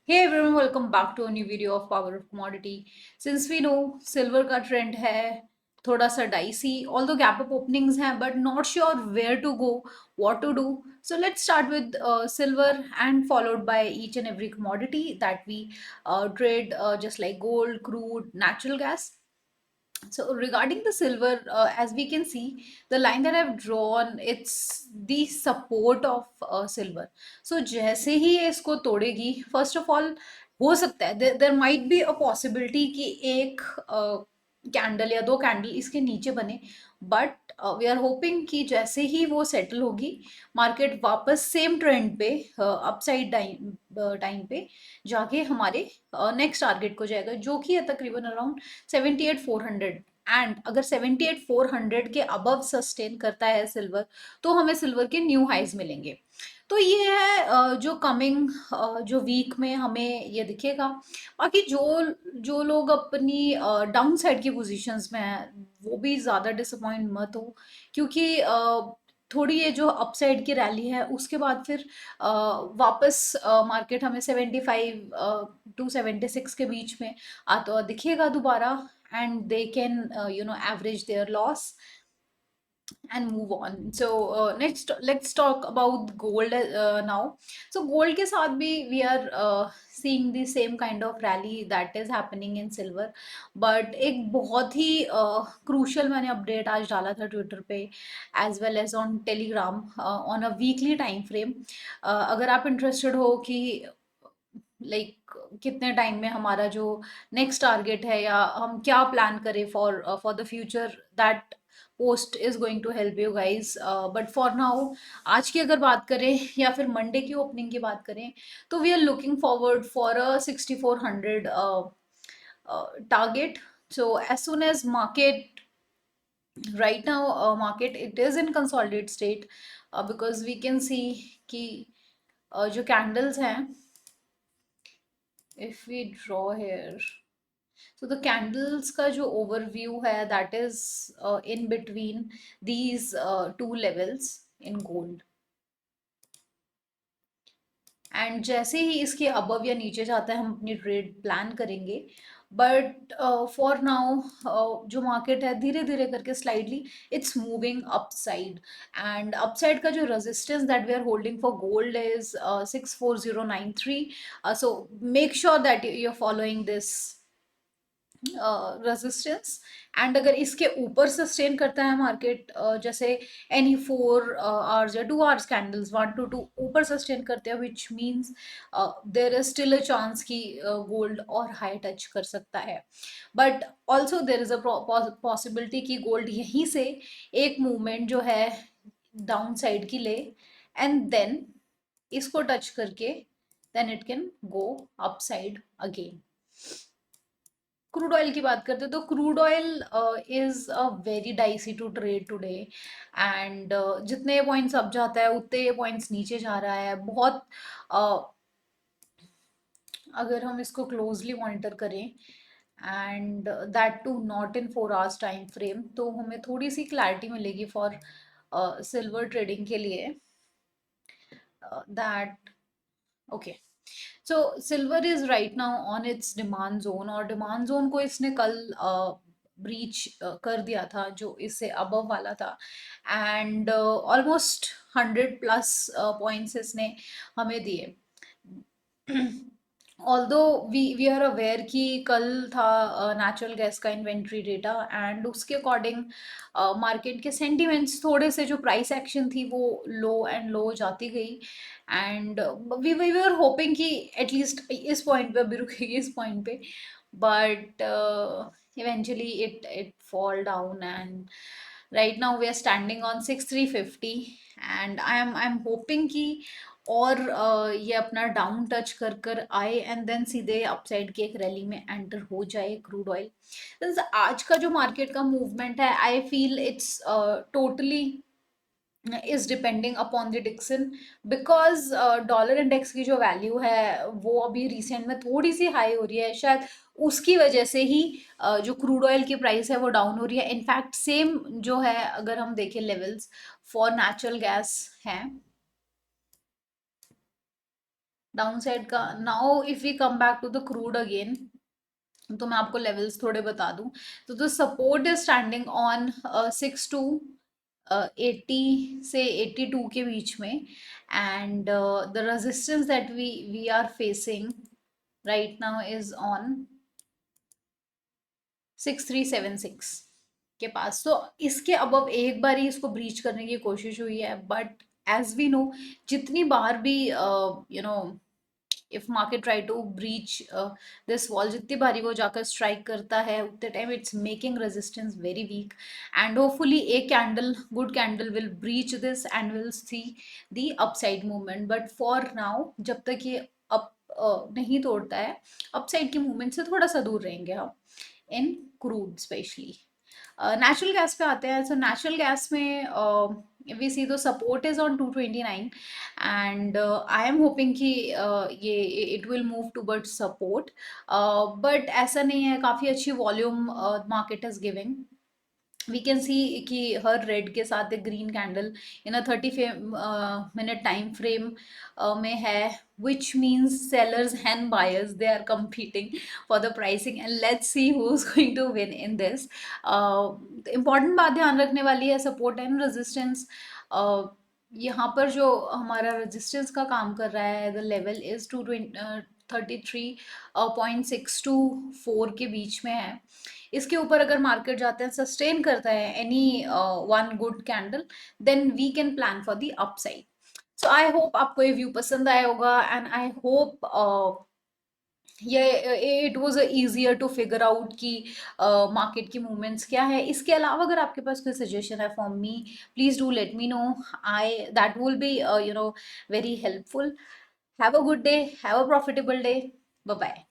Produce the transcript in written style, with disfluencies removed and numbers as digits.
Hey everyone, welcome back to a new video of Power of Commodity. Since we know silver का trend है थोड़ा सा dicey, although gap up openings हैं, but not sure where to go, what to do. So let's start with silver and followed by each and every commodity that we trade, just like gold, crude, natural gas. So regarding the silver, as we can see, the line that I've drawn, it's the support of silver. So जैसे ही ये इसको तोड़ेगी, first of all, हो सकता है there might be a possibility कि एक candle या दो कैंडल इसके नीचे बने, बट वी आर होपिंग कि जैसे ही वो सेटल होगी, मार्केट वापस सेम ट्रेंड पे अपसाइड टाइम टाइम पे जाके हमारे नेक्स्ट टारगेट को जाएगा, जो कि है तकरीबन अराउंड 78,400। एंड अगर 78,400 के अबव सस्टेन करता है सिल्वर, तो हमें सिल्वर के न्यू हाइज मिलेंगे। तो ये है जो कमिंग जो वीक में हमें ये दिखेगा। बाकी जो जो लोग अपनी डाउन साइड की पोजीशंस में हैं, वो भी ज़्यादा डिसअपॉइंट मत हो, क्योंकि थोड़ी ये जो अपसाइड की रैली है उसके बाद फिर वापस मार्केट हमें 75 टू 76 के बीच में आता हुआ दिखेगा दोबारा, and they can average there loss and move on. So next let's talk about gold now. So gold के साथ भी we are seeing the same kind of rally that is happening in silver, but एक बहुत ही crucial मैंने update आज डाला था Twitter पे as well as on telegram on a weekly time frame. अगर आप interested हो कि लाइक कितने टाइम में हमारा जो नेक्स्ट टारगेट है या हम क्या प्लान करें for for the future, that post is going to help you guys. But for now, आज की अगर बात करें या फिर मंडे की ओपनिंग की बात करें, तो we are looking forward for a 6400 target. So as soon as market right now, market it is in consolidate state, because we can see कि जो कैंडल्स हैं, if we draw here, so the candles का जो overview है, that is in between these two levels in gold. And जैसे ही इसके above या नीचे जाता है, हम अपनी ट्रेड प्लान करेंगे। बट फॉर नाउ जो मार्केट है, धीरे धीरे करके slightly it's moving upside. And upside का जो resistance that we are holding for gold is 64093। So make sure that you are following this resistance. And अगर इसके ऊपर सस्टेन करता है मार्केट, जैसे एनी 4 आवर्स या 2 आवर्स कैंडल्स 1 to 2 ऊपर सस्टेन करते हैं, which means there is still a chance कि गोल्ड और हाई टच कर सकता है। But also there is a possibility कि गोल्ड यहीं से एक मूवमेंट जो है डाउन साइड की ले, एंड देन इसको टच करके then it can go upside again. Crude oil की बात करते हैं, तो crude oil is a very dicey to trade today. And जितने पॉइंट्स अप जाता है उतने पॉइंट्स नीचे जा रहा है बहुत। uh, अगर हम इसको क्लोजली मॉनिटर करें, and that too not in 4 hours time frame, तो हमें थोड़ी सी क्लैरिटी मिलेगी फॉर सिल्वर ट्रेडिंग के लिए, that okay. So silver is right now on its demand zone, और डिमांड जोन को इसने कल ब्रीच कर दिया था, जो इससे अबव वाला था। एंड ऑलमोस्ट 100+ पॉइंट्स इसने हमें दिए। ऑल्दो वी आर अवेयर कि कल था नेचुरल गैस का इन्वेंट्री डेटा, एंड उसके अकॉर्डिंग मार्केट के सेंटिमेंट्स थोड़े से, जो प्राइस एक्शन थी वो लो एंड लो जाती गई। एंड वी आर होपिंग कि एटलीस्ट इस पॉइंट पे अभी रुकेगी, इस पॉइंट पे, but eventually it fall down. And right now we are standing on 6350। And I am hoping कि और ये अपना डाउन टच कर कर आए, एंड देन सीधे अपसाइड की एक रैली में एंटर हो जाए क्रूड ऑयल। आज का जो मार्केट का मूवमेंट है, I feel it's totally is depending upon the decision, because dollar index की जो वैल्यू है वो अभी रिसेंट में थोड़ी सी हाई हो रही है, शायद उसकी वजह से ही जो क्रूड ऑयल की प्राइस है वो डाउन हो रही है। इनफैक्ट सेम जो है, अगर हम देखें लेवल्स फॉर नेचुरल गैस हैं, डाउन साइड का। Now if we come back to the crude again, तो मैं आपको लेवल्स थोड़े बता दूं। तो the support is standing on 6 to 80 से 82 के बीच में, and the resistance that we are facing right now is on 6376 के पास। तो इसके अबव एक बार ही इसको ब्रीच करने की कोशिश हुई है, बट एज वी नो, जितनी बार भी you know if market try to breach this wall, जितनी बारी वो जाकर स्ट्राइक करता है उतने time it's making resistance very weak, and hopefully a candle, good candle will breach this and will see the upside movement. But for now जब तक ये अप नहीं तोड़ता है, अपसाइड की मूवमेंट से थोड़ा सा दूर रहेंगे हम इन क्रूड स्पेशली। नेचुरल गैस पे आते हैं। सो नेचुरल गैस में we see the support is on 229, and I am hoping कि ये it will move towards support, but ऐसा नहीं है, काफ़ी अच्छी volume market is giving. We can see कि हर रेड के साथ एक green candle in a 30 minute time frame में है, which means sellers and buyers, they are competing for the pricing, and let's see who's going to win in this. Important बात ध्यान रखने वाली है, सपोर्ट एंड रेजिस्टेंस। यहाँ पर जो हमारा रेजिस्टेंस का काम कर रहा है, द लेवल इज 233.624 के बीच में है। इसके ऊपर अगर मार्केट जाते हैं, सस्टेन करता है any one good candle, then we can plan for the upside. So I hope आपको ये व्यू पसंद आया होगा, एंड आई होप ये it was easier to figure out कि मार्केट की मूवमेंट्स क्या है। इसके अलावा अगर आपके पास कोई सजेशन है for me, please do let me know, I that will be very helpful. Have a good day, have a profitable day, bye bye.